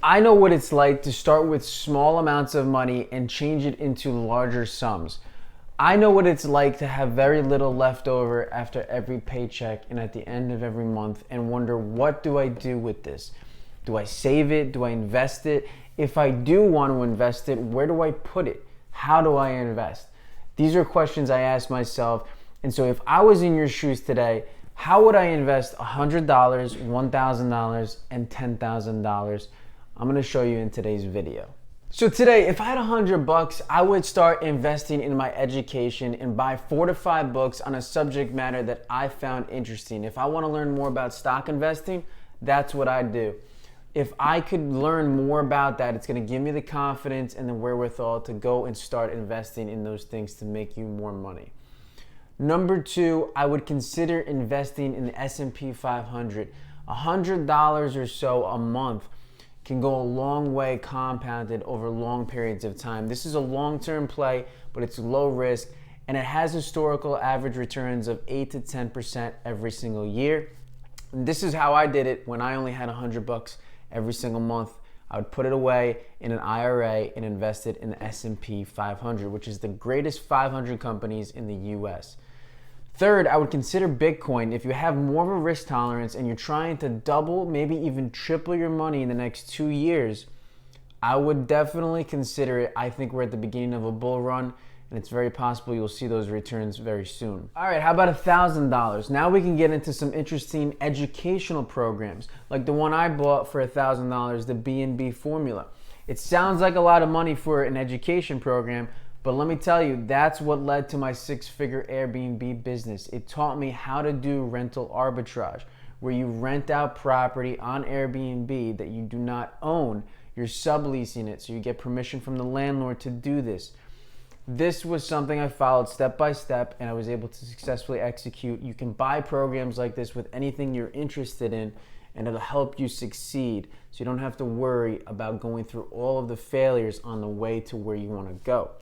I know what it's like to start with small amounts of money and change it into larger sums. I know what it's like to have very little left over after every paycheck and at the end of every month and wonder, what do I do with this? Do I save it? Do I invest it? If I do want to invest it, where do I put it? How do I invest? These are questions I ask myself. And so if I was in your shoes today, how would I invest $100, $1,000, and $10,000? I'm gonna show you in today's video. So today, if I had $100, I would start investing in my education and buy 4 to 5 books on a subject matter that I found interesting. If I wanna learn more about stock investing, that's what I do. If I could learn more about that, it's gonna give me the confidence and the wherewithal to go and start investing in those things to make you more money. Number 2, I would consider investing in the S&P 500. $100 or so a month can go a long way compounded over long periods of time. This is a long-term play, but it's low risk, and it has historical average returns of 8 to 10% every single year. And this is how I did it when I only had $100 every single month. I would put it away in an IRA and invest it in the S&P 500, which is the greatest 500 companies in the US. Third, I would consider Bitcoin. If you have more of a risk tolerance and you're trying to double, maybe even triple your money in the next 2 years, I would definitely consider it. I think we're at the beginning of a bull run, and it's very possible you'll see those returns very soon. All right, how about $1,000? Now we can get into some interesting educational programs, like the one I bought for $1,000, the B&B formula. It sounds like a lot of money for an education program, but let me tell you, that's what led to my 6-figure Airbnb business. It taught me how to do rental arbitrage, where you rent out property on Airbnb that you do not own. You're subleasing it, so you get permission from the landlord to do this. This was something I followed step by step, and I was able to successfully execute. You can buy programs like this with anything you're interested in, and it'll help you succeed, so you don't have to worry about going through all of the failures on the way to where you want to go.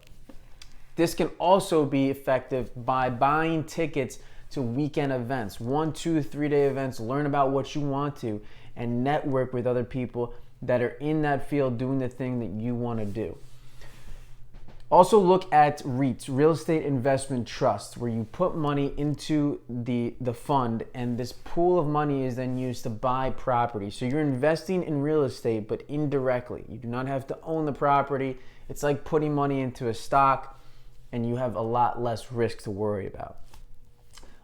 This can also be effective by buying tickets to weekend events, 1, 2, 3-day events. Learn about what you want to and network with other people that are in that field doing the thing that you want to do. Also look at REITs, real estate investment trusts, where you put money into the fund, and this pool of money is then used to buy property. So you're investing in real estate, but indirectly. You do not have to own the property. It's like putting money into a stock, and you have a lot less risk to worry about.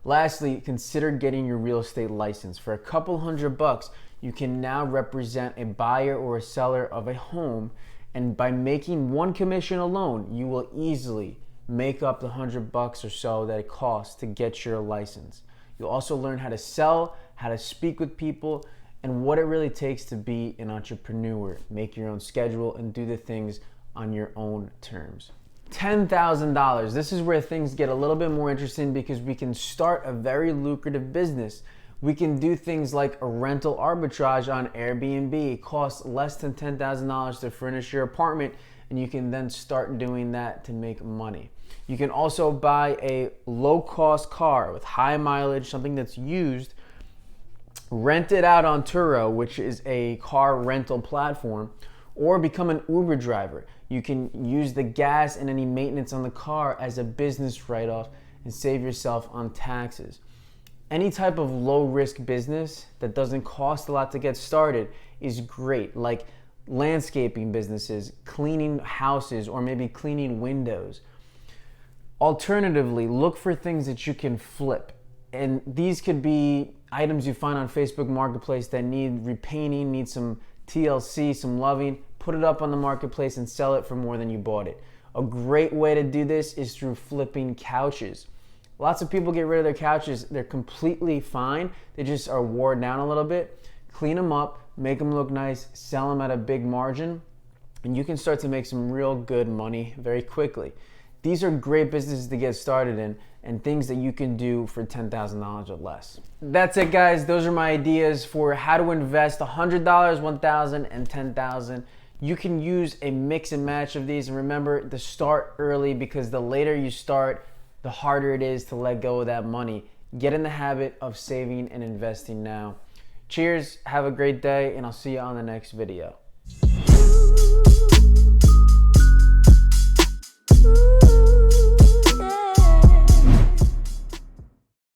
Lastly, consider getting your real estate license. For a couple $100, you can now represent a buyer or a seller of a home, and by making one commission alone, you will easily make up the $100 or so that it costs to get your license. You'll also learn how to sell, how to speak with people, and what it really takes to be an entrepreneur. Make your own schedule and do the things on your own terms. $10,000. This is where things get a little bit more interesting, because we can start a very lucrative business. We can do things like a rental arbitrage on Airbnb. It costs less than $10,000 to furnish your apartment, and you can then start doing that to make money. You can also buy a low-cost car with high mileage, something that's used, rent it out on Turo, which is a car rental platform, or become an Uber driver. You can use the gas and any maintenance on the car as a business write-off and save yourself on taxes. Any type of low-risk business that doesn't cost a lot to get started is great, like landscaping businesses, cleaning houses, or maybe cleaning windows. Alternatively, look for things that you can flip. And these could be items you find on Facebook Marketplace that need repainting, need some TLC, some loving. Put it up on the marketplace and sell it for more than you bought it. A great way to do this is through flipping couches. Lots of people get rid of their couches. They're completely fine. They just are worn down a little bit. Clean them up, make them look nice, sell them at a big margin, and you can start to make some real good money very quickly. These are great businesses to get started in, and things that you can do for $10,000 or less. That's it, guys. Those are my ideas for how to invest $100, $1,000, and $10,000. You can use a mix and match of these, and remember to start early, because the later you start, the harder it is to let go of that money. Get in the habit of saving and investing now. Cheers, have a great day, and I'll see you on the next video.